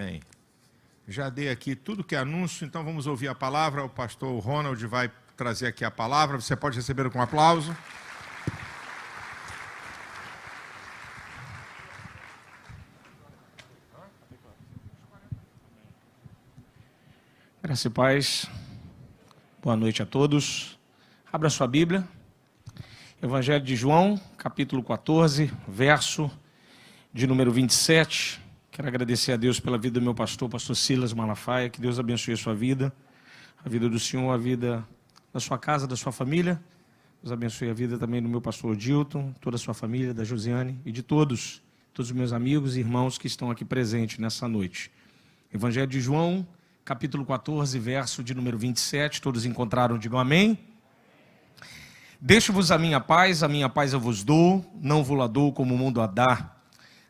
Bem, já dei aqui tudo que é anúncio, então vamos ouvir a palavra. O pastor Ronald vai trazer aqui a palavra. Você pode receber com um aplauso. Graça e paz. Boa noite a todos. Abra sua Bíblia. Evangelho de João, capítulo 14, verso de número 27. Quero agradecer a Deus pela vida do meu pastor Silas Malafaia. Que Deus abençoe a sua vida, a vida do senhor, a vida da sua casa, da sua família. Deus abençoe a vida também do meu pastor Dilton, toda a sua família, da Josiane e de todos os meus amigos e irmãos que estão aqui presentes nessa noite. Evangelho de João, capítulo 14, verso de número 27. Todos encontraram? Digam amém. Deixo-vos a minha paz eu vos dou, não vou-la dou como o mundo a dá.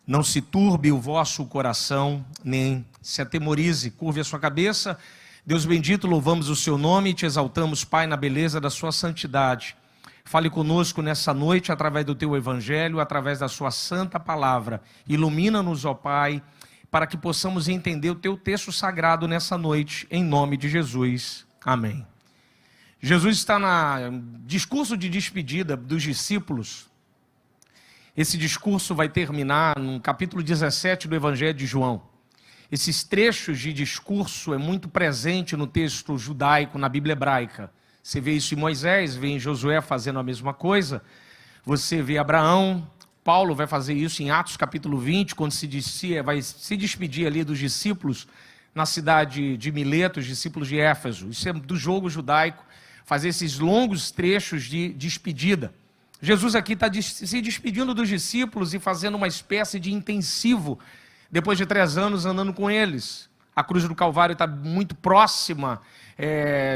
Não se turbe o vosso coração, nem se atemorize. Curve a sua cabeça. Deus bendito, louvamos o seu nome e te exaltamos, Pai, na beleza da sua santidade. Fale conosco nessa noite através do teu evangelho, através da sua santa palavra. Ilumina-nos, ó Pai, para que possamos entender o teu texto sagrado nessa noite, em nome de Jesus. Amém. Jesus está no discurso de despedida dos discípulos. Esse discurso vai terminar no capítulo 17 do Evangelho de João. Esses trechos de discurso é muito presente no texto judaico, na Bíblia hebraica. Você vê isso em Moisés, vê em Josué fazendo a mesma coisa. Você vê Abraão, Paulo vai fazer isso em Atos capítulo 20, quando vai se despedir ali dos discípulos na cidade de Mileto, os discípulos de Éfeso. Isso é do jogo judaico, fazer esses longos trechos de despedida. Jesus aqui está se despedindo dos discípulos e fazendo uma espécie de intensivo, depois de 3 anos andando com eles. A cruz do Calvário está muito próxima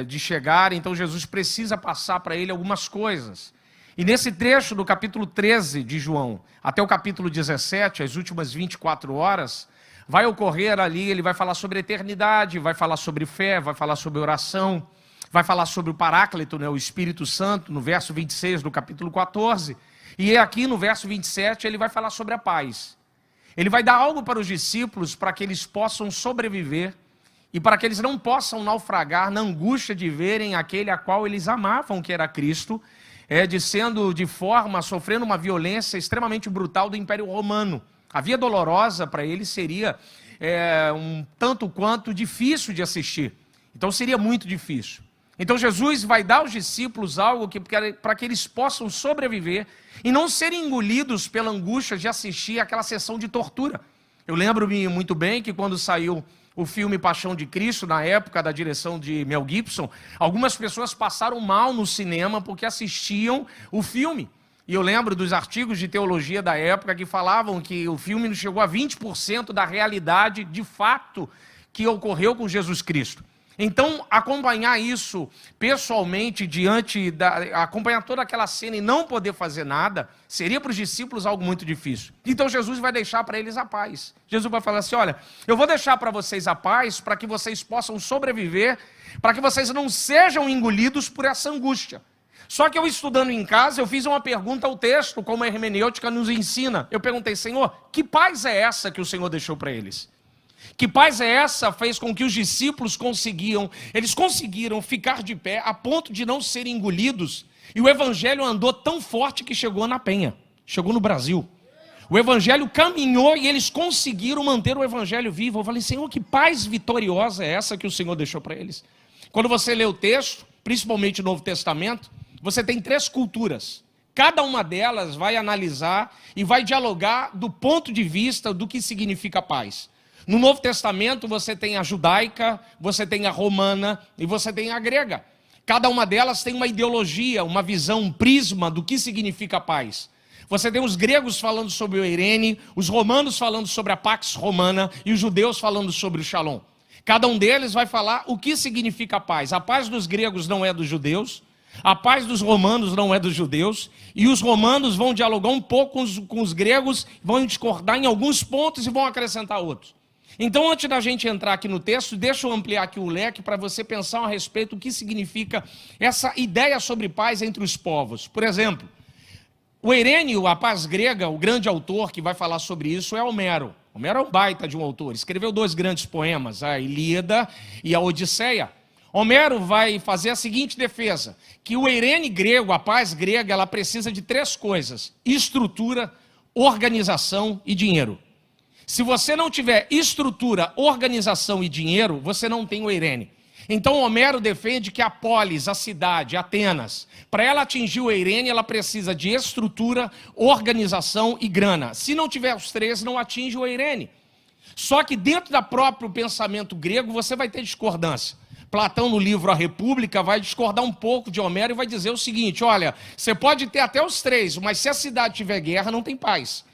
de chegar, então Jesus precisa passar para ele algumas coisas. E nesse trecho do capítulo 13 de João, até o capítulo 17, as últimas 24 horas, vai ocorrer ali, ele vai falar sobre eternidade, vai falar sobre fé, vai falar sobre oração, vai falar sobre o Paráclito, o Espírito Santo, no verso 26 do capítulo 14. E aqui no verso 27 ele vai falar sobre a paz. Ele vai dar algo para os discípulos para que eles possam sobreviver e para que eles não possam naufragar na angústia de verem aquele a qual eles amavam, que era Cristo, sofrendo uma violência extremamente brutal do Império Romano. A via dolorosa para eles seria um tanto quanto difícil de assistir. Então seria muito difícil. Então Jesus vai dar aos discípulos algo para que eles possam sobreviver e não serem engolidos pela angústia de assistir aquela sessão de tortura. Eu lembro-me muito bem que quando saiu o filme Paixão de Cristo, na época da direção de Mel Gibson, algumas pessoas passaram mal no cinema porque assistiam o filme. E eu lembro dos artigos de teologia da época que falavam que o filme não chegou a 20% da realidade de fato que ocorreu com Jesus Cristo. Então, acompanhar isso pessoalmente, acompanhar toda aquela cena e não poder fazer nada, seria para os discípulos algo muito difícil. Então Jesus vai deixar para eles a paz. Jesus vai falar assim, olha, eu vou deixar para vocês a paz, para que vocês possam sobreviver, para que vocês não sejam engolidos por essa angústia. Só que eu estudando em casa, eu fiz uma pergunta ao texto, como a hermenêutica nos ensina. Eu perguntei, Senhor, que paz é essa que o Senhor deixou para eles? Que paz é essa fez com que os discípulos conseguiram ficar de pé a ponto de não serem engolidos, e o evangelho andou tão forte que chegou na Penha, chegou no Brasil. O evangelho caminhou e eles conseguiram manter o evangelho vivo. Eu falei, Senhor, que paz vitoriosa é essa que o Senhor deixou para eles? Quando você lê o texto, principalmente o Novo Testamento, você tem 3 culturas. Cada uma delas vai analisar e vai dialogar do ponto de vista do que significa paz. No Novo Testamento você tem a judaica, você tem a romana e você tem a grega. Cada uma delas tem uma ideologia, uma visão, um prisma do que significa paz. Você tem os gregos falando sobre o eirene, os romanos falando sobre a pax romana e os judeus falando sobre o shalom. Cada um deles vai falar o que significa paz. A paz dos gregos não é dos judeus, a paz dos romanos não é dos judeus, e os romanos vão dialogar um pouco com os gregos, vão discordar em alguns pontos e vão acrescentar outros. Então, antes da gente entrar aqui no texto, deixa eu ampliar aqui o leque para você pensar a respeito do que significa essa ideia sobre paz entre os povos. Por exemplo, O Herênio, a paz grega, o grande autor que vai falar sobre isso é Homero. Homero é um baita de um autor, escreveu 2 grandes poemas, a Ilíada e a Odisseia. Homero vai fazer a seguinte defesa, que o Herênio grego, a paz grega, ela precisa de 3 coisas: estrutura, organização e dinheiro. Se você não tiver estrutura, organização e dinheiro, você não tem o Herênio. Então Homero defende que a polis, a cidade, Atenas, para ela atingir o Herênio, ela precisa de estrutura, organização e grana. Se não tiver os 3, não atinge o Herênio. Só que dentro do próprio pensamento grego, você vai ter discordância. Platão, no livro A República, vai discordar um pouco de Homero e vai dizer o seguinte: olha, você pode ter até os 3, mas se a cidade tiver guerra, não tem paz.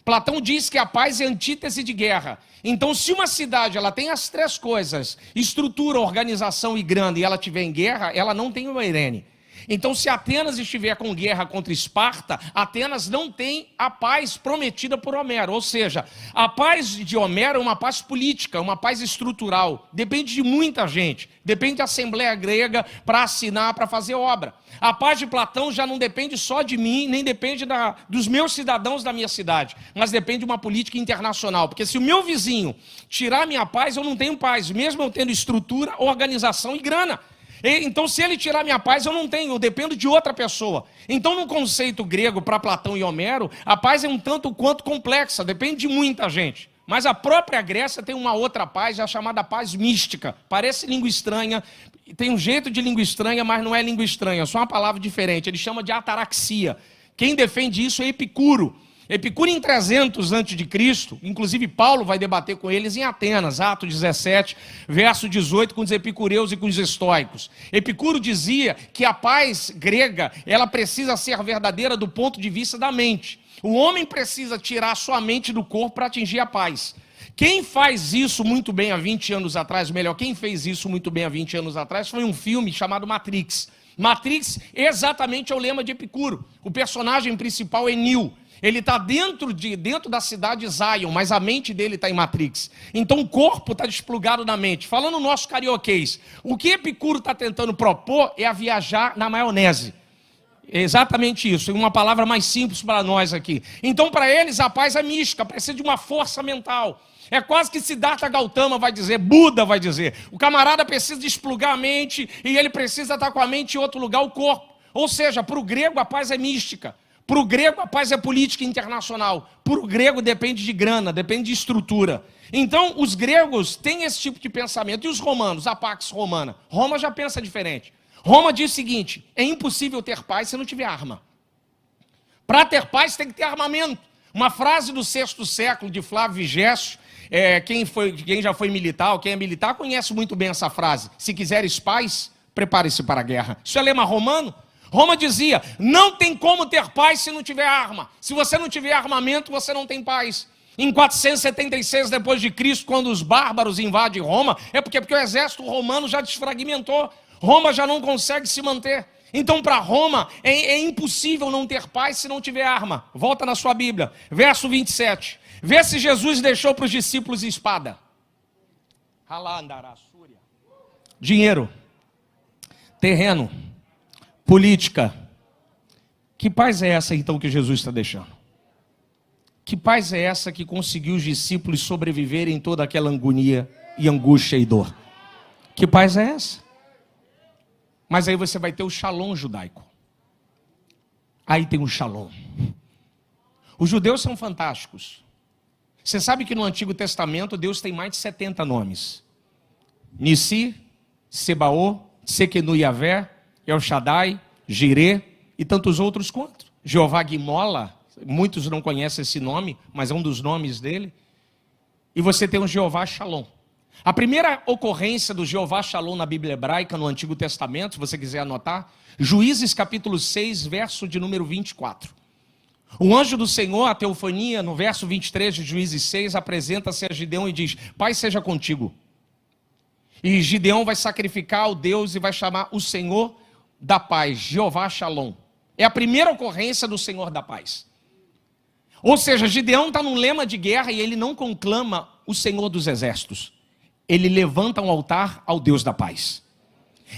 Platão diz que a paz é antítese de guerra. Então, se uma cidade ela tem as 3 coisas, estrutura, organização e grana, e ela estiver em guerra, ela não tem o Herênio. Então, se Atenas estiver com guerra contra Esparta, Atenas não tem a paz prometida por Homero. Ou seja, a paz de Homero é uma paz política, uma paz estrutural. Depende de muita gente. Depende da Assembleia Grega para assinar, para fazer obra. A paz de Platão já não depende só de mim, nem depende dos meus cidadãos da minha cidade, mas depende de uma política internacional. Porque se o meu vizinho tirar minha paz, eu não tenho paz, mesmo eu tendo estrutura, organização e grana. Então, se ele tirar minha paz, eu não tenho, eu dependo de outra pessoa. Então, no conceito grego, para Platão e Homero, a paz é um tanto quanto complexa, depende de muita gente. Mas a própria Grécia tem uma outra paz, já chamada paz mística. Parece língua estranha, tem um jeito de língua estranha, mas não é língua estranha, é só uma palavra diferente. Ele chama de ataraxia. Quem defende isso é Epicuro. Epicuro em 300 a.C., inclusive Paulo vai debater com eles em Atenas, Atos 17, verso 18, com os epicureus e com os estoicos. Epicuro dizia que a paz grega, ela precisa ser verdadeira do ponto de vista da mente. O homem precisa tirar sua mente do corpo para atingir a paz. Quem faz isso muito bem há 20 anos atrás, melhor, quem fez isso muito bem há 20 anos atrás, foi um filme chamado Matrix. Matrix exatamente é o lema de Epicuro. O personagem principal é Neo. Ele está dentro da cidade Zion, mas a mente dele está em Matrix. Então o corpo está desplugado da mente. Falando no nosso carioquês, o que Epicuro está tentando propor é a viajar na maionese. É exatamente isso, uma palavra mais simples para nós aqui. Então para eles a paz é mística, precisa de uma força mental. É quase que Siddhartha Gautama vai dizer, Buda vai dizer. O camarada precisa desplugar a mente e ele precisa estar com a mente em outro lugar, o corpo. Ou seja, para o grego a paz é mística. Para o grego, a paz é política internacional. Para o grego, depende de grana, depende de estrutura. Então, os gregos têm esse tipo de pensamento. E os romanos, a Pax Romana? Roma já pensa diferente. Roma diz o seguinte: é impossível ter paz se não tiver arma. Para ter paz, tem que ter armamento. Uma frase do 6º século de Flávio Vigésio, quem já foi militar, ou quem é militar, conhece muito bem essa frase. Se quiseres paz, prepare-se para a guerra. Isso é lema romano. Roma dizia, não tem como ter paz se não tiver arma. Se você não tiver armamento, você não tem paz. Em 476 depois de Cristo, quando os bárbaros invadem Roma, é porque o exército romano já desfragmentou. Roma já não consegue se manter. Então, para Roma, é impossível não ter paz se não tiver arma. Volta na sua Bíblia, verso 27. Vê se Jesus deixou para os discípulos espada. Dinheiro, terreno, política. Que paz é essa então que Jesus está deixando? Que paz é essa que conseguiu os discípulos sobreviverem em toda aquela agonia e angústia e dor? Que paz é essa? Mas aí você vai ter o shalom judaico. Aí tem o shalom. Os judeus são fantásticos. Você sabe que no Antigo Testamento Deus tem mais de 70 nomes. Nissi, Sebaô, Tsekenu Yavé, El Shaddai, Jirê e tantos outros quanto. Jeová Guimola, muitos não conhecem esse nome, mas é um dos nomes dele. E você tem o Jeová Shalom. A primeira ocorrência do Jeová Shalom na Bíblia hebraica, no Antigo Testamento, se você quiser anotar, Juízes capítulo 6, verso de número 24. O anjo do Senhor, a teofania, no verso 23 de Juízes 6, apresenta-se a Gideão e diz, Pai seja contigo. E Gideão vai sacrificar ao Deus e vai chamar o Senhor da paz, Jeová Shalom. É a primeira ocorrência do Senhor da paz. Ou seja, Gideão está num lema de guerra e ele não conclama o Senhor dos exércitos. Ele levanta um altar ao Deus da paz.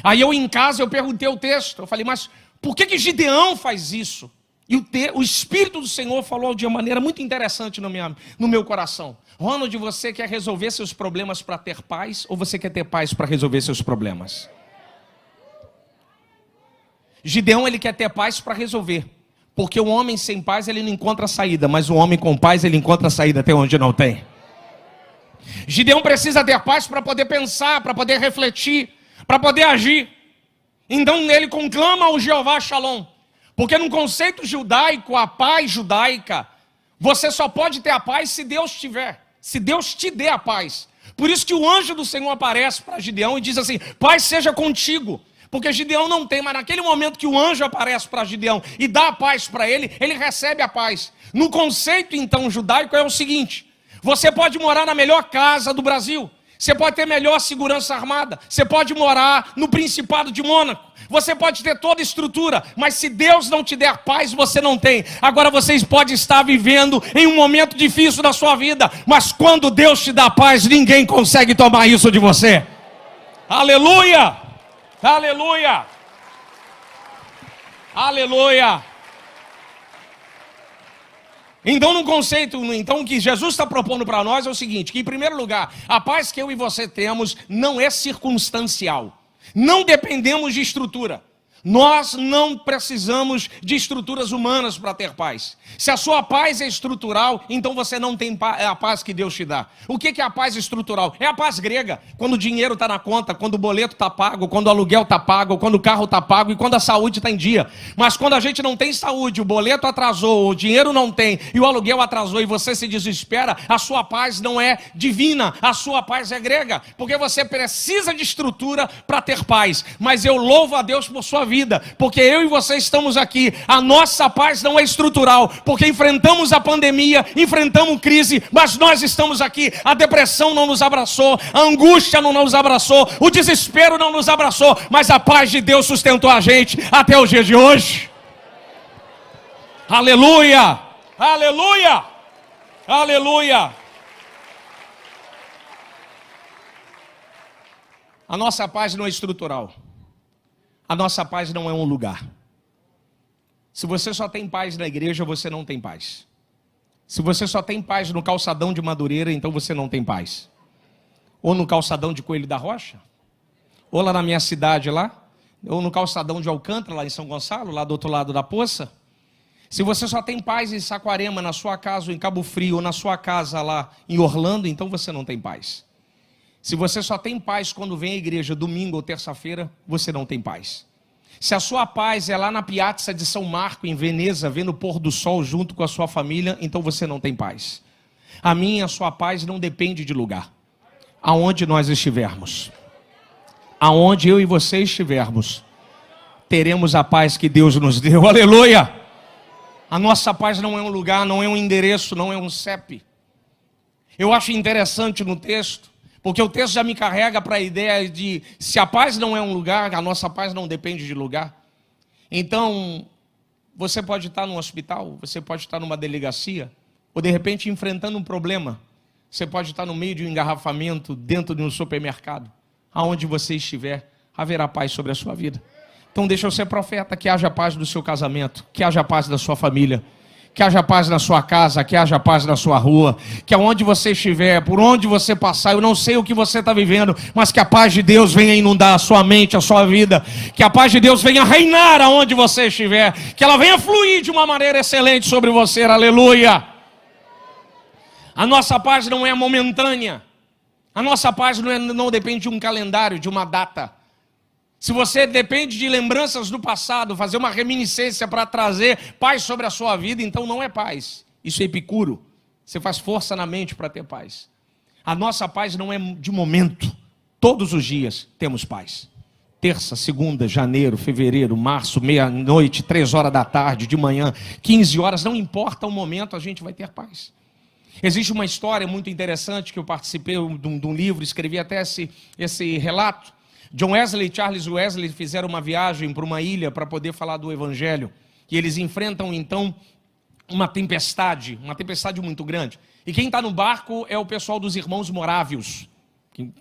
Aí eu em casa, eu perguntei o texto, eu falei, mas por que Gideão faz isso? E o Espírito do Senhor falou de uma maneira muito interessante no meu coração. Ronald, você quer resolver seus problemas para ter paz? Ou você quer ter paz para resolver seus problemas? Gideão, ele quer ter paz para resolver. Porque o homem sem paz, ele não encontra saída. Mas o homem com paz, ele encontra saída até onde não tem. Gideão precisa ter paz para poder pensar, para poder refletir, para poder agir. Então ele conclama ao Jeová Shalom. Porque no conceito judaico, a paz judaica, você só pode ter a paz se Deus tiver. Se Deus te der a paz. Por isso que o anjo do Senhor aparece para Gideão e diz assim: paz seja contigo. Porque Gideão não tem, mas naquele momento que o anjo aparece para Gideão e dá a paz para ele, ele recebe a paz. No conceito então judaico é o seguinte: você pode morar na melhor casa do Brasil, você pode ter melhor segurança armada, você pode morar no Principado de Mônaco, você pode ter toda a estrutura, mas se Deus não te der paz, você não tem. Agora vocês podem estar vivendo em um momento difícil da sua vida, mas quando Deus te dá paz, ninguém consegue tomar isso de você. Aleluia! Aleluia! Aleluia! Então, no conceito, o que Jesus está propondo para nós é o seguinte: que em primeiro lugar, a paz que eu e você temos não é circunstancial. Não dependemos de estrutura. Nós não precisamos de estruturas humanas para ter paz. Se a sua paz é estrutural, então você não tem a paz que Deus te dá. O que é a paz estrutural? É a paz grega. Quando o dinheiro está na conta, quando o boleto está pago, quando o aluguel está pago, quando o carro está pago e quando a saúde está em dia. Mas quando a gente não tem saúde, o boleto atrasou, o dinheiro não tem e o aluguel atrasou e você se desespera, a sua paz não é divina, a sua paz é grega. Porque você precisa de estrutura para ter paz. Mas eu louvo a Deus por sua vida, porque eu e você estamos aqui. A nossa paz não é estrutural, porque enfrentamos a pandemia, enfrentamos crise, mas nós estamos aqui. A depressão não nos abraçou, a angústia não nos abraçou, o desespero não nos abraçou, mas a paz de Deus sustentou a gente até o dia de hoje. Aleluia, aleluia, aleluia. A nossa paz não é estrutural. A nossa paz não é um lugar. Se você só tem paz na igreja, você não tem paz. Se você só tem paz no calçadão de Madureira, então você não tem paz. Ou no calçadão de Coelho da Rocha, ou lá na minha cidade lá, ou no calçadão de Alcântara, lá em São Gonçalo, lá do outro lado da poça. Se você só tem paz em Saquarema, na sua casa, ou em Cabo Frio, ou na sua casa lá em Orlando, então você não tem paz. Se você só tem paz quando vem à igreja domingo ou terça-feira, você não tem paz. Se a sua paz é lá na Piazza de São Marco, em Veneza, vendo o pôr do sol junto com a sua família, então você não tem paz. A minha e a sua paz não depende de lugar. Aonde nós estivermos, aonde eu e você estivermos, teremos a paz que Deus nos deu. Aleluia! A nossa paz não é um lugar, não é um endereço, não é um CEP. Eu acho interessante no texto, porque o texto já me carrega para a ideia de, se a paz não é um lugar, a nossa paz não depende de lugar. Então, você pode estar num hospital, você pode estar numa delegacia, ou de repente enfrentando um problema. Você pode estar no meio de um engarrafamento, dentro de um supermercado. Aonde você estiver, haverá paz sobre a sua vida. Então deixa eu ser profeta, que haja paz no seu casamento, que haja paz da sua família, que haja paz na sua casa, que haja paz na sua rua, que aonde você estiver, por onde você passar, eu não sei o que você está vivendo, mas que a paz de Deus venha inundar a sua mente, a sua vida, que a paz de Deus venha reinar aonde você estiver, que ela venha fluir de uma maneira excelente sobre você. Aleluia! A nossa paz não é momentânea, a nossa paz não depende de um calendário, de uma data. Se você depende de lembranças do passado, fazer uma reminiscência para trazer paz sobre a sua vida, então não é paz. Isso é Epicuro. Você faz força na mente para ter paz. A nossa paz não é de momento. Todos os dias temos paz. Terça, segunda, janeiro, fevereiro, março, meia-noite, 3 horas da tarde, de manhã, 15 horas, não importa o momento, a gente vai ter paz. Existe uma história muito interessante que eu participei de um livro, escrevi até esse relato. John Wesley e Charles Wesley fizeram uma viagem para uma ilha para poder falar do Evangelho. E eles enfrentam então uma tempestade muito grande. E quem está no barco é o pessoal dos irmãos morávios.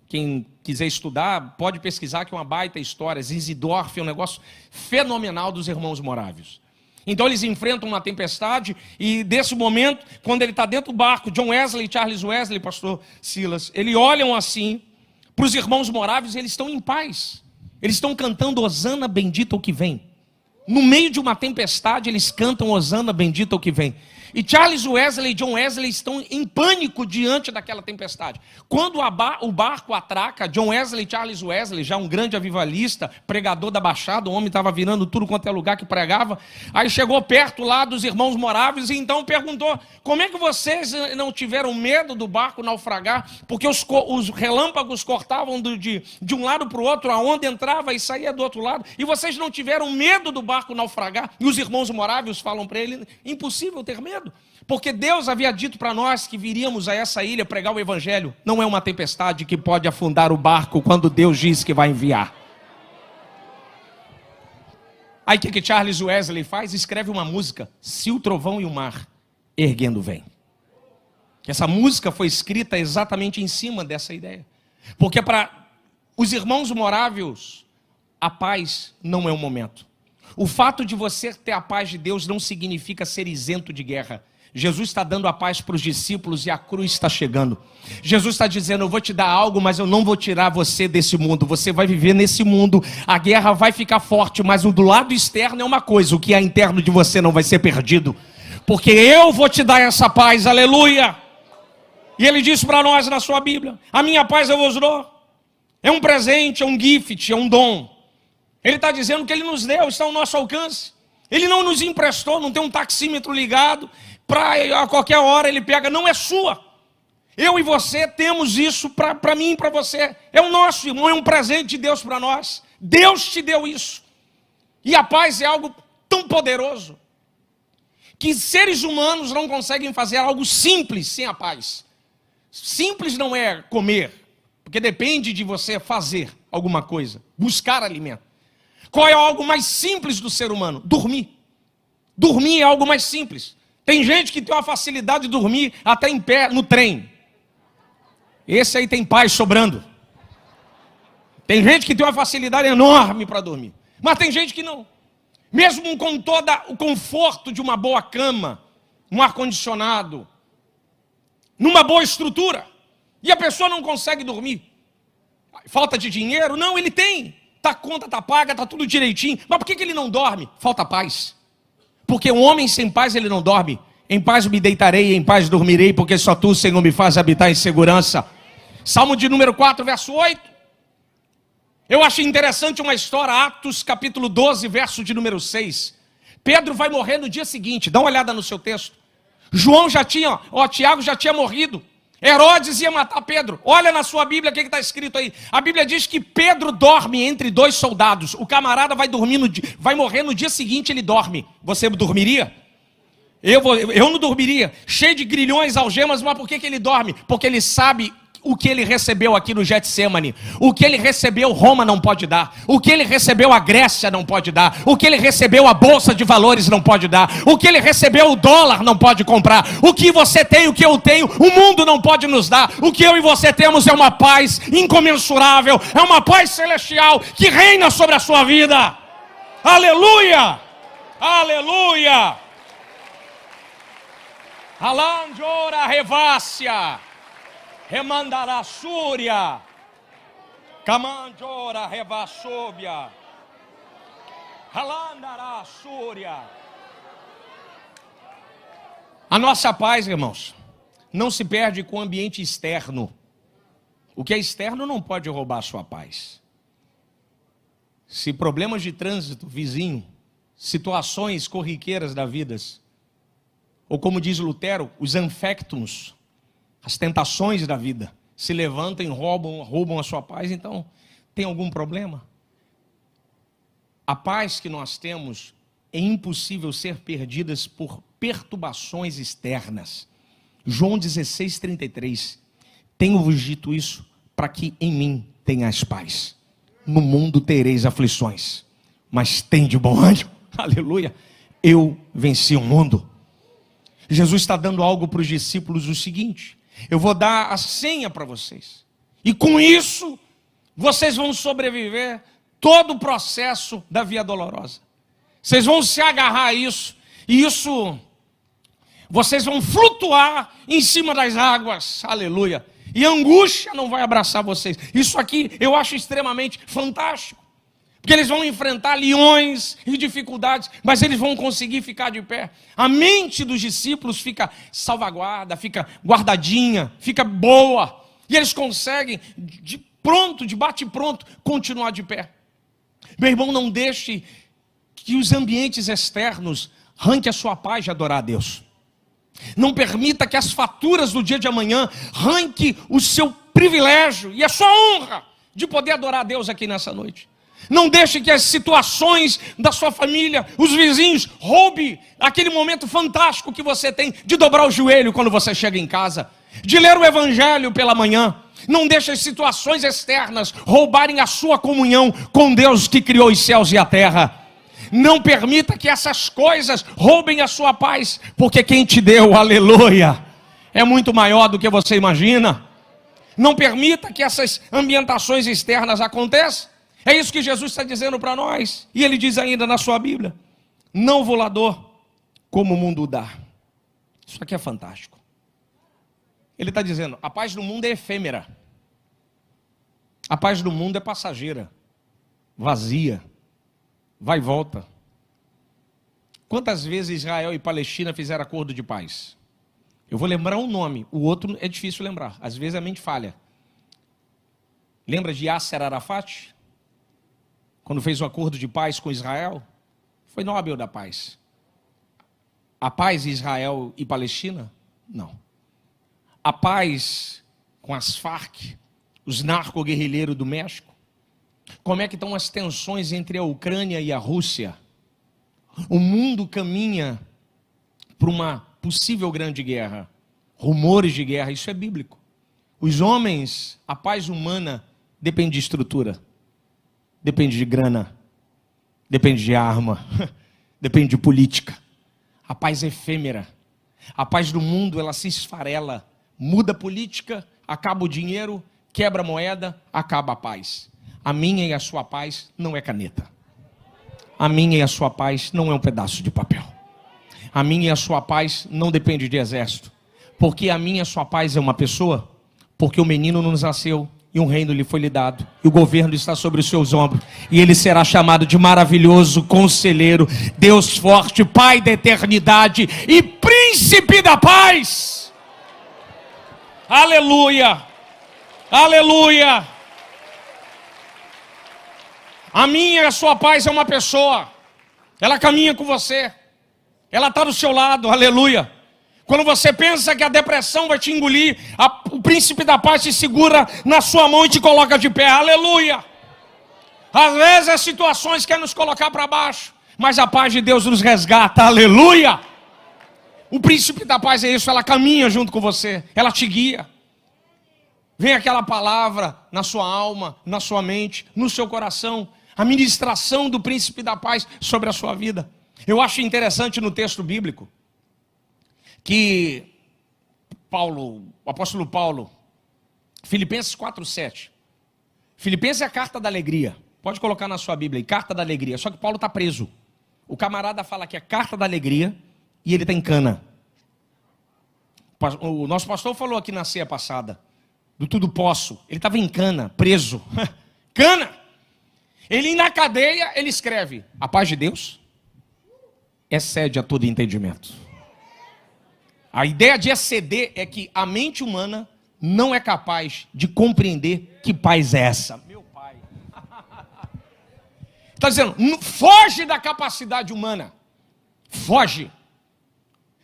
Quem quiser estudar, pode pesquisar, que é uma baita história. Zinzendorf é um negócio fenomenal dos irmãos morávios. Então eles enfrentam uma tempestade e desse momento, quando ele está dentro do barco, John Wesley e Charles Wesley, pastor Silas, eles olham assim para os irmãos moráveis e eles estão em paz. Eles estão cantando Hosana, bendito o que vem. No meio de uma tempestade, eles cantam Hosana, bendito o que vem. E Charles Wesley e John Wesley estão em pânico diante daquela tempestade. Quando o barco atraca, John Wesley e Charles Wesley, já um grande avivalista, pregador da Baixada, o homem estava virando tudo quanto é lugar que pregava, aí chegou perto lá dos irmãos moráveis e então perguntou: como é que vocês não tiveram medo do barco naufragar? Porque os relâmpagos cortavam de um lado para o outro, a onda entrava e saía do outro lado, e vocês não tiveram medo do barco naufragar? E os irmãos moráveis falam para ele: impossível ter medo. Porque Deus havia dito para nós que viríamos a essa ilha pregar o evangelho. Não é uma tempestade que pode afundar o barco quando Deus diz que vai enviar. Aí o que Charles Wesley faz? Escreve uma música, Se o Trovão e o Mar Erguendo Vem. Essa música foi escrita exatamente em cima dessa ideia. Porque para os irmãos moráveis, a paz não é um momento. O fato de você ter a paz de Deus não significa ser isento de guerra. Jesus está dando a paz para os discípulos e a cruz está chegando. Jesus está dizendo: eu vou te dar algo, mas eu não vou tirar você desse mundo. Você vai viver nesse mundo, a guerra vai ficar forte, mas o do lado externo é uma coisa, o que é interno de você não vai ser perdido. Porque eu vou te dar essa paz, aleluia. E ele disse para nós na sua Bíblia: a minha paz eu vos dou. É um presente, é um gift, é um dom. Ele está dizendo que ele nos deu, está ao nosso alcance. Ele não nos emprestou, não tem um taxímetro ligado, para a qualquer hora ele pega, não é sua. Eu e você temos isso para mim e para você. É o nosso, irmão, é um presente de Deus para nós. Deus te deu isso. E a paz é algo tão poderoso, que seres humanos não conseguem fazer algo simples sem a paz. Simples não é comer, porque depende de você fazer alguma coisa, buscar alimento. Qual é algo mais simples do ser humano? Dormir. Dormir é algo mais simples. Tem gente que tem uma facilidade de dormir até em pé no trem. Esse aí tem paz sobrando. Tem gente que tem uma facilidade enorme para dormir. Mas tem gente que não. Mesmo com todo o conforto de uma boa cama, um ar-condicionado, numa boa estrutura, e a pessoa não consegue dormir. Falta de dinheiro? Não, ele tem. A conta está paga, está tudo direitinho. Mas por que ele não dorme? Falta paz. Porque um homem sem paz, ele não dorme. Em paz me deitarei, em paz dormirei, porque só tu, Senhor, me faz habitar em segurança. Salmo de número 4, verso 8. Eu acho interessante uma história, Atos capítulo 12, verso de número 6. Pedro vai morrer no dia seguinte, dá uma olhada no seu texto. Tiago já tinha morrido. Herodes ia matar Pedro. Olha na sua Bíblia o que está escrito aí. A Bíblia diz que Pedro dorme entre dois soldados. O camarada vai morrer no dia seguinte, ele dorme. Você dormiria? Eu não dormiria. Cheio de grilhões, algemas, mas por que ele dorme? Porque ele sabe o que ele recebeu aqui no Getsemane. O que ele recebeu, Roma não pode dar. O que ele recebeu, a Grécia não pode dar. O que ele recebeu, a Bolsa de Valores não pode dar. O que ele recebeu, o dólar não pode comprar. O que você tem, o que eu tenho, o mundo não pode nos dar. O que eu e você temos é uma paz incomensurável. É uma paz celestial que reina sobre a sua vida. Aleluia! Aleluia! Alandora revácia. Remandará Súria, Camandora Revassóbia, Halandará Súria. A nossa paz, irmãos, não se perde com o ambiente externo. O que é externo não pode roubar a sua paz. Se problemas de trânsito, vizinho, situações corriqueiras da vida, ou como diz Lutero, os anfectums, as tentações da vida se levantam e roubam a sua paz, então tem algum problema? A paz que nós temos é impossível ser perdida por perturbações externas. João 16:33. Tenho-vos dito isso para que em mim tenhais paz. No mundo tereis aflições, mas tende bom ânimo. Aleluia. Eu venci o mundo. Jesus está dando algo para os discípulos, o seguinte: eu vou dar a senha para vocês. E com isso, vocês vão sobreviver todo o processo da Via Dolorosa. Vocês vão se agarrar a isso. E isso, vocês vão flutuar em cima das águas. Aleluia. E a angústia não vai abraçar vocês. Isso aqui eu acho extremamente fantástico. Porque eles vão enfrentar leões e dificuldades, mas eles vão conseguir ficar de pé. A mente dos discípulos fica salvaguarda, fica guardadinha, fica boa. E eles conseguem, de bate-pronto, continuar de pé. Meu irmão, não deixe que os ambientes externos arranquem a sua paz de adorar a Deus. Não permita que as faturas do dia de amanhã arranquem o seu privilégio e a sua honra de poder adorar a Deus aqui nessa noite. Não deixe que as situações da sua família, os vizinhos, roubem aquele momento fantástico que você tem de dobrar o joelho quando você chega em casa, de ler o evangelho pela manhã. Não deixe as situações externas roubarem a sua comunhão com Deus que criou os céus e a terra. Não permita que essas coisas roubem a sua paz, porque quem te deu, aleluia, é muito maior do que você imagina. Não permita que essas ambientações externas aconteçam. É isso que Jesus está dizendo para nós. E ele diz ainda na sua Bíblia: não vou lá dor como o mundo dá. Isso aqui é fantástico. Ele está dizendo: a paz do mundo é efêmera. A paz do mundo é passageira, vazia, vai e volta. Quantas vezes Israel e Palestina fizeram acordo de paz? Eu vou lembrar um nome, o outro é difícil lembrar. Às vezes a mente falha. Lembra de Yasser Arafat? Quando fez o acordo de paz com Israel? Foi Nobel da Paz. A paz de Israel e Palestina? Não. A paz com as Farc, os narco-guerrilheiros do México? Como é que estão as tensões entre a Ucrânia e a Rússia? O mundo caminha para uma possível grande guerra. Rumores de guerra, isso é bíblico. Os homens, a paz humana depende de estrutura, depende de grana, depende de arma, depende de política. A paz é efêmera. A paz do mundo, ela se esfarela. Muda a política, acaba o dinheiro, quebra a moeda, acaba a paz. A minha e a sua paz não é caneta. A minha e a sua paz não é um pedaço de papel. A minha e a sua paz não depende de exército. Porque a minha e a sua paz é uma pessoa. Porque o menino nos nasceu e um reino lhe foi lhe dado. E o governo está sobre os seus ombros. E ele será chamado de maravilhoso conselheiro, Deus forte, Pai da eternidade e príncipe da paz. Aleluia! Aleluia! A minha e a sua paz é uma pessoa. Ela caminha com você. Ela está do seu lado, aleluia. Quando você pensa que a depressão vai te engolir, o príncipe da paz te segura na sua mão e te coloca de pé, aleluia. Às vezes as situações querem nos colocar para baixo, mas a paz de Deus nos resgata, aleluia. O príncipe da paz é isso, ela caminha junto com você, ela te guia. Vem aquela palavra na sua alma, na sua mente, no seu coração, a ministração do príncipe da paz sobre a sua vida. Eu acho interessante no texto bíblico que o apóstolo Paulo, Filipenses 4:7. Filipenses é a carta da alegria. Pode colocar na sua Bíblia aí, carta da alegria. Só que Paulo está preso. O camarada fala que é carta da alegria e ele está em cana. O nosso pastor falou aqui na ceia passada do tudo posso. Ele estava em cana, preso. Cana! Ele na cadeia, ele escreve: a paz de Deus excede a todo entendimento. A ideia de exceder é que a mente humana não é capaz de compreender que paz é essa. Meu pai. Está dizendo, foge da capacidade humana. Foge.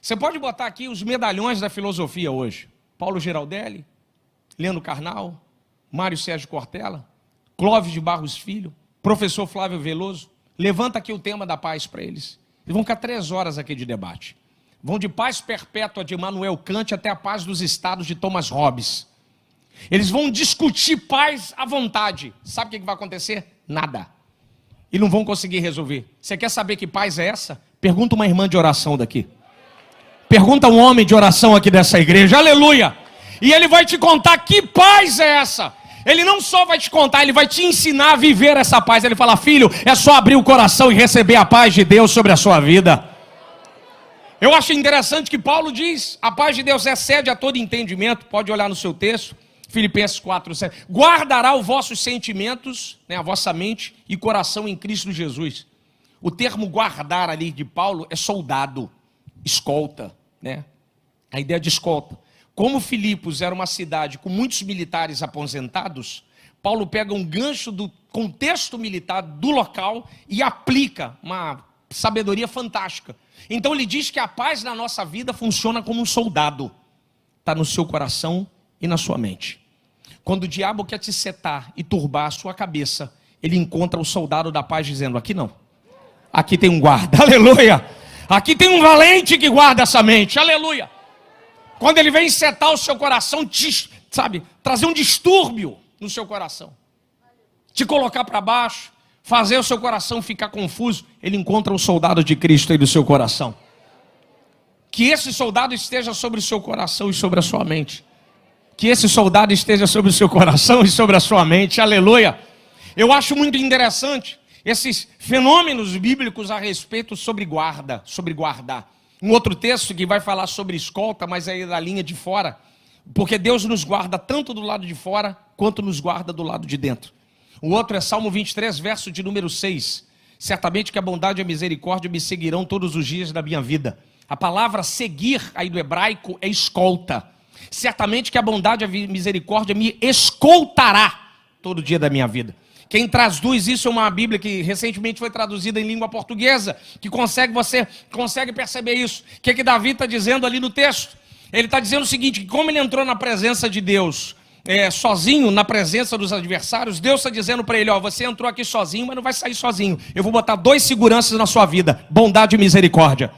Você pode botar aqui os medalhões da filosofia hoje. Paulo Giraldelli, Leandro Carnal, Mário Sérgio Cortella, Clóvis de Barros Filho, professor Flávio Veloso. Levanta aqui o tema da paz para eles. Eles vão ficar 3 horas aqui de debate. Vão de paz perpétua de Immanuel Kant até a paz dos estados de Thomas Hobbes. Eles vão discutir paz à vontade. Sabe o que vai acontecer? Nada. E não vão conseguir resolver. Você quer saber que paz é essa? Pergunta uma irmã de oração daqui. Pergunta um homem de oração aqui dessa igreja. Aleluia! E ele vai te contar que paz é essa. Ele não só vai te contar, ele vai te ensinar a viver essa paz. Ele fala: filho, é só abrir o coração e receber a paz de Deus sobre a sua vida. Eu acho interessante que Paulo diz: a paz de Deus excede a todo entendimento. Pode olhar no seu texto, Filipenses 4:7. Guardará os vossos sentimentos, a vossa mente e coração em Cristo Jesus. O termo guardar ali de Paulo é soldado, escolta, A ideia de escolta. Como Filipos era uma cidade com muitos militares aposentados, Paulo pega um gancho do contexto militar do local e aplica uma sabedoria fantástica. Então ele diz que a paz na nossa vida funciona como um soldado. Está no seu coração e na sua mente. Quando o diabo quer te setar e turbar a sua cabeça, ele encontra o soldado da paz dizendo: aqui não. Aqui tem um guarda, aleluia. Aqui tem um valente que guarda essa mente, aleluia. Quando ele vem setar o seu coração, trazer um distúrbio no seu coração, te colocar para baixo, fazer o seu coração ficar confuso, ele encontra o soldado de Cristo aí do seu coração. Que esse soldado esteja sobre o seu coração e sobre a sua mente. Que esse soldado esteja sobre o seu coração e sobre a sua mente, aleluia. Eu acho muito interessante esses fenômenos bíblicos a respeito sobre guarda, sobre guardar. Um outro texto que vai falar sobre escolta, mas aí da linha de fora, porque Deus nos guarda tanto do lado de fora, quanto nos guarda do lado de dentro. O outro é Salmo 23, verso de número 6. Certamente que a bondade e a misericórdia me seguirão todos os dias da minha vida. A palavra seguir, aí do hebraico, é escolta. Certamente que a bondade e a misericórdia me escoltará todo dia da minha vida. Quem traduz isso é uma Bíblia que recentemente foi traduzida em língua portuguesa, que você consegue perceber isso. O que Davi está dizendo ali no texto? Ele está dizendo o seguinte: que como ele entrou na presença de Deus, sozinho, na presença dos adversários, Deus está dizendo para ele: você entrou aqui sozinho, mas não vai sair sozinho. Eu vou botar 2 seguranças na sua vida: bondade e misericórdia.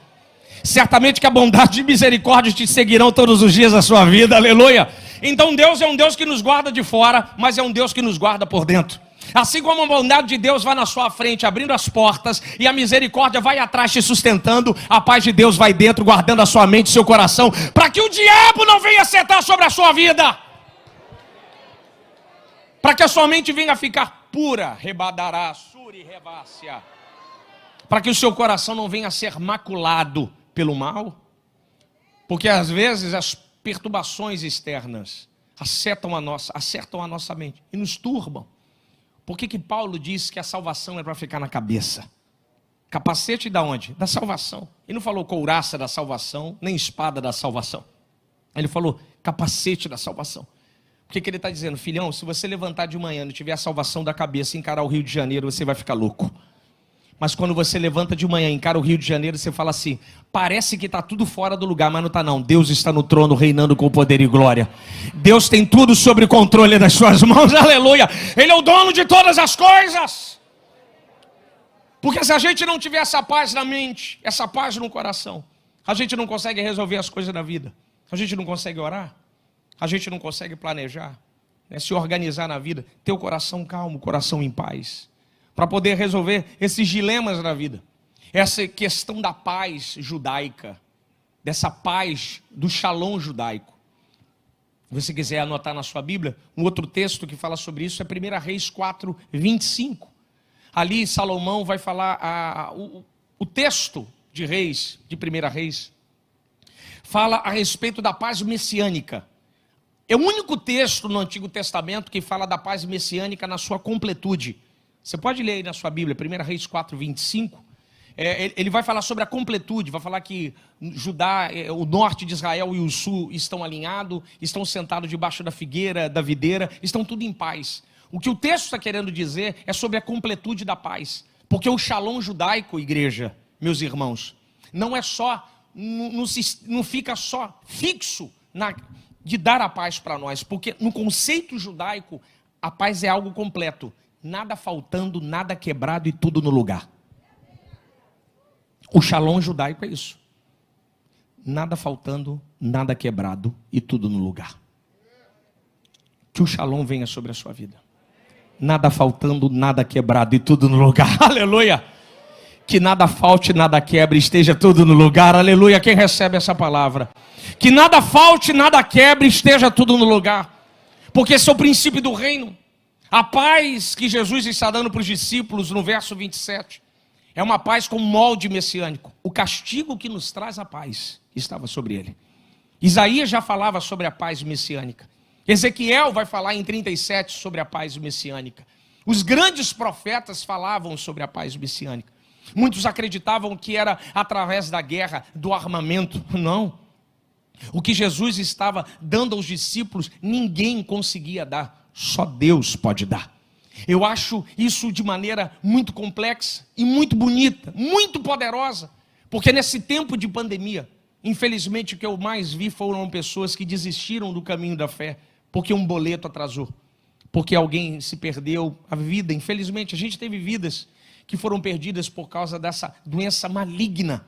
Certamente que a bondade e misericórdia te seguirão todos os dias da sua vida, aleluia. Então Deus é um Deus que nos guarda de fora, mas é um Deus que nos guarda por dentro. Assim como a bondade de Deus vai na sua frente, abrindo as portas, e a misericórdia vai atrás te sustentando, a paz de Deus vai dentro, guardando a sua mente e seu coração, para que o diabo não venha acertar sobre a sua vida, para que a sua mente venha ficar pura, rebadará, suri, revácia, para que o seu coração não venha a ser maculado pelo mal, porque às vezes as perturbações externas acertam a nossa mente e nos turbam. Por que Paulo diz que a salvação é para ficar na cabeça? Capacete da onde? Da salvação. Ele não falou couraça da salvação, nem espada da salvação. Ele falou capacete da salvação. Por que ele está dizendo? Filhão, se você levantar de manhã e não tiver a salvação da cabeça e encarar o Rio de Janeiro, você vai ficar louco. Mas quando você levanta de manhã e encara o Rio de Janeiro, você fala assim: parece que está tudo fora do lugar, mas não está não. Deus está no trono, reinando com poder e glória. Deus tem tudo sob controle das suas mãos, aleluia. Ele é o dono de todas as coisas. Porque se a gente não tiver essa paz na mente, essa paz no coração, a gente não consegue resolver as coisas da vida. A gente não consegue orar. A gente não consegue planejar, se organizar na vida. Ter o coração calmo, o coração em paz, para poder resolver esses dilemas na vida. Essa questão da paz judaica, dessa paz do shalom judaico. Se você quiser anotar na sua Bíblia, um outro texto que fala sobre isso é 1 Reis 4, 25. Ali Salomão vai falar, o texto de Reis, de 1 Reis, fala a respeito da paz messiânica. É o único texto no Antigo Testamento que fala da paz messiânica na sua completude. Você pode ler aí na sua Bíblia, 1 Reis 4, 25. Ele vai falar sobre a completude, vai falar que Judá, o norte de Israel e o sul estão alinhados, estão sentados debaixo da figueira, da videira, estão tudo em paz. O que o texto está querendo dizer é sobre a completude da paz. Porque o shalom judaico, igreja, meus irmãos, não é só, não fica só fixo de dar a paz para nós. Porque no conceito judaico, a paz é algo completo. Nada faltando, nada quebrado e tudo no lugar. O shalom judaico é isso. Nada faltando, nada quebrado e tudo no lugar. Que o shalom venha sobre a sua vida. Nada faltando, nada quebrado e tudo no lugar. Aleluia. Que nada falte, nada quebre, esteja tudo no lugar. Aleluia. Quem recebe essa palavra? Que nada falte, nada quebre, esteja tudo no lugar. porque esse é o princípio do reino. A paz que Jesus está dando para os discípulos no verso 27 é uma paz com molde messiânico. O castigo que nos traz a paz estava sobre ele. Isaías já falava sobre a paz messiânica. Ezequiel vai falar em 37 sobre a paz messiânica. Os grandes profetas falavam sobre a paz messiânica. Muitos acreditavam que era através da guerra, do armamento. Não. O que Jesus estava dando aos discípulos, ninguém conseguia dar. Só Deus pode dar. Eu acho isso de maneira muito complexa e muito bonita, muito poderosa. Porque nesse tempo de pandemia, infelizmente o que eu mais vi foram pessoas que desistiram do caminho da fé. Porque um boleto atrasou. Porque alguém se perdeu a vida. Infelizmente, a gente teve vidas que foram perdidas por causa dessa doença maligna.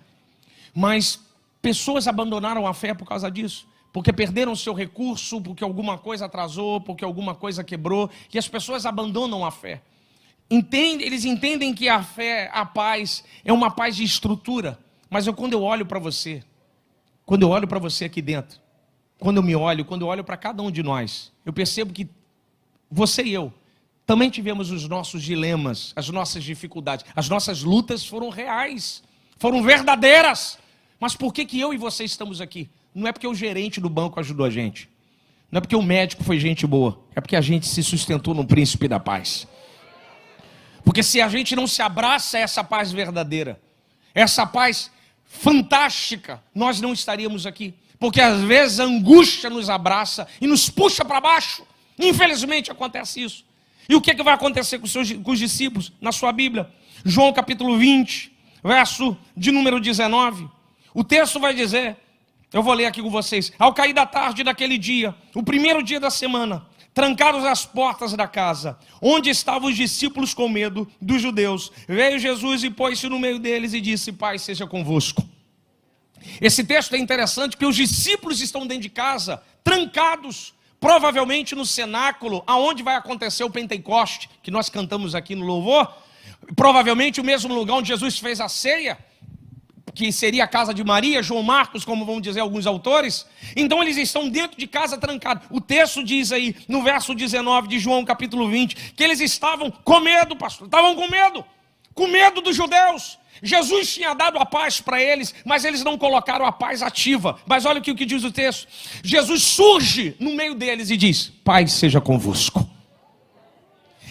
Mas pessoas abandonaram a fé por causa disso. Porque perderam o seu recurso, porque alguma coisa atrasou, porque alguma coisa quebrou. E as pessoas abandonam a fé. Eles entendem que a fé, a paz, é uma paz de estrutura. Mas quando eu olho para você, quando eu olho para você aqui dentro, quando eu olho para cada um de nós, eu percebo que você e eu também tivemos os nossos dilemas, as nossas dificuldades. As nossas lutas foram reais, foram verdadeiras. Mas por que eu e você estamos aqui? Não é porque o gerente do banco ajudou a gente. Não é porque o médico foi gente boa. É porque a gente se sustentou no príncipe da paz. Porque se a gente não se abraça a essa paz verdadeira, essa paz fantástica, nós não estaríamos aqui. Porque às vezes a angústia nos abraça e nos puxa para baixo. Infelizmente acontece isso. E o que vai acontecer com os discípulos na sua Bíblia? João capítulo 20, verso de número 19. O texto vai dizer, eu vou ler aqui com vocês. Ao cair da tarde daquele dia, o primeiro dia da semana, trancados as portas da casa, onde estavam os discípulos com medo dos judeus, veio Jesus e pôs-se no meio deles e disse: Pai, seja convosco. Esse texto é interessante porque os discípulos estão dentro de casa, trancados, provavelmente no cenáculo, aonde vai acontecer o Pentecoste, que nós cantamos aqui no louvor, provavelmente o mesmo lugar onde Jesus fez a ceia, que seria a casa de Maria, João Marcos, como vão dizer alguns autores. Então eles estão dentro de casa trancados. O texto diz aí, no verso 19 de João capítulo 20, que eles estavam com medo, pastor, estavam com medo dos judeus. Jesus tinha dado a paz para eles, mas eles não colocaram a paz ativa. Mas olha aqui o que diz o texto. Jesus surge no meio deles e diz: Paz seja convosco.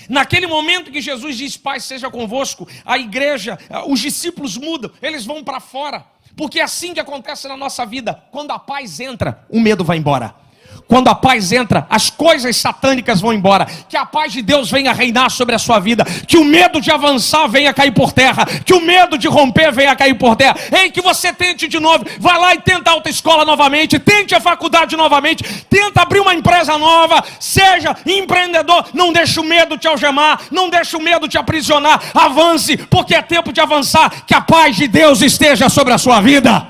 Naquele momento que Jesus diz: Pai seja convosco, a igreja, os discípulos mudam, eles vão para fora. Porque é assim que acontece na nossa vida. Quando a paz entra, o medo vai embora. Quando a paz entra, as coisas satânicas vão embora. Que a paz de Deus venha reinar sobre a sua vida. Que o medo de avançar venha cair por terra. Que o medo de romper venha cair por terra. Ei, que você tente de novo. Vai lá e tenta a autoescola novamente. Tente a faculdade novamente. Tenta abrir uma empresa nova. Seja empreendedor. Não deixe o medo te algemar. Não deixe o medo te aprisionar. Avance, porque é tempo de avançar. Que a paz de Deus esteja sobre a sua vida.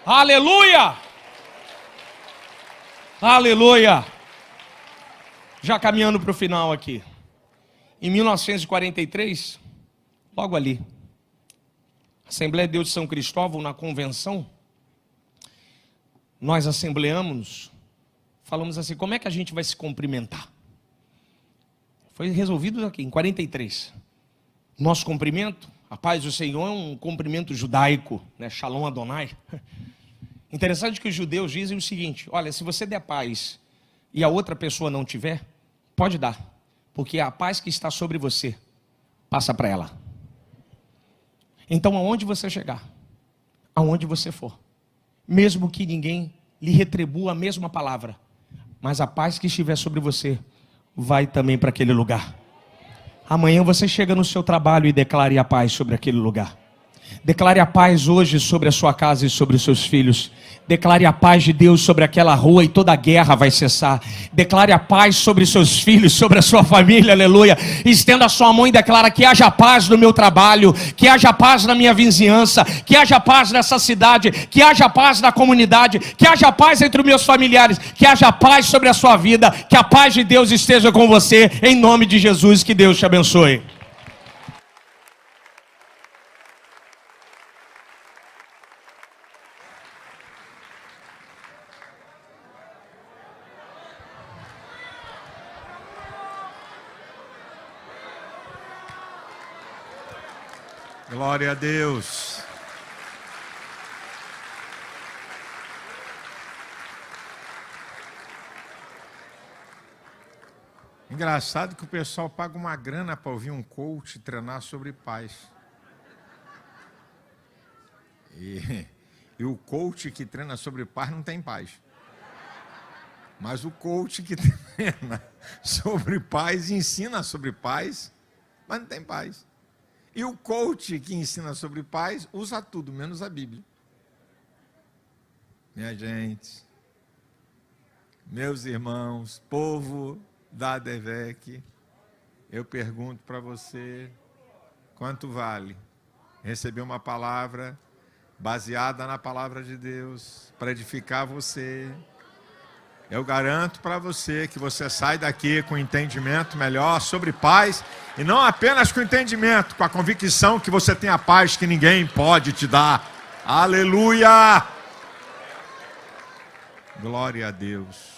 Aleluia! Aleluia! Já caminhando para o final aqui. Em 1943, logo ali, Assembleia de Deus de São Cristóvão, na convenção, nós assembleamos, falamos assim: como é que a gente vai se cumprimentar? Foi resolvido aqui, em 43. Nosso cumprimento, a paz do Senhor, é um cumprimento judaico, né? Shalom Adonai. Interessante que os judeus dizem o seguinte: olha, se você der paz e a outra pessoa não tiver, pode dar, porque a paz que está sobre você, passa para ela. Então aonde você chegar, aonde você for, mesmo que ninguém lhe retribua a mesma palavra, mas a paz que estiver sobre você, vai também para aquele lugar. Amanhã você chega no seu trabalho e declare a paz sobre aquele lugar. Declare a paz hoje sobre a sua casa e sobre os seus filhos. Declare a paz de Deus sobre aquela rua e toda a guerra vai cessar. Declare a paz sobre seus filhos, sobre a sua família, aleluia. Estenda a sua mão e declara: que haja paz no meu trabalho, que haja paz na minha vizinhança, que haja paz nessa cidade, que haja paz na comunidade, que haja paz entre os meus familiares, que haja paz sobre a sua vida, que a paz de Deus esteja com você, em nome de Jesus, que Deus te abençoe. Glória a Deus. Engraçado que o pessoal paga uma grana para ouvir um coach treinar sobre paz. E o coach que treina sobre paz não tem paz. Mas o coach que treina sobre paz, ensina sobre paz, mas não tem paz. E o coach que ensina sobre paz usa tudo, menos a Bíblia. Minha gente, meus irmãos, povo da ADVEC, eu pergunto para você, quanto vale receber uma palavra baseada na palavra de Deus para edificar você? Eu garanto para você que você sai daqui com entendimento melhor sobre paz, e não apenas com entendimento, com a convicção que você tem a paz que ninguém pode te dar. Aleluia! Glória a Deus.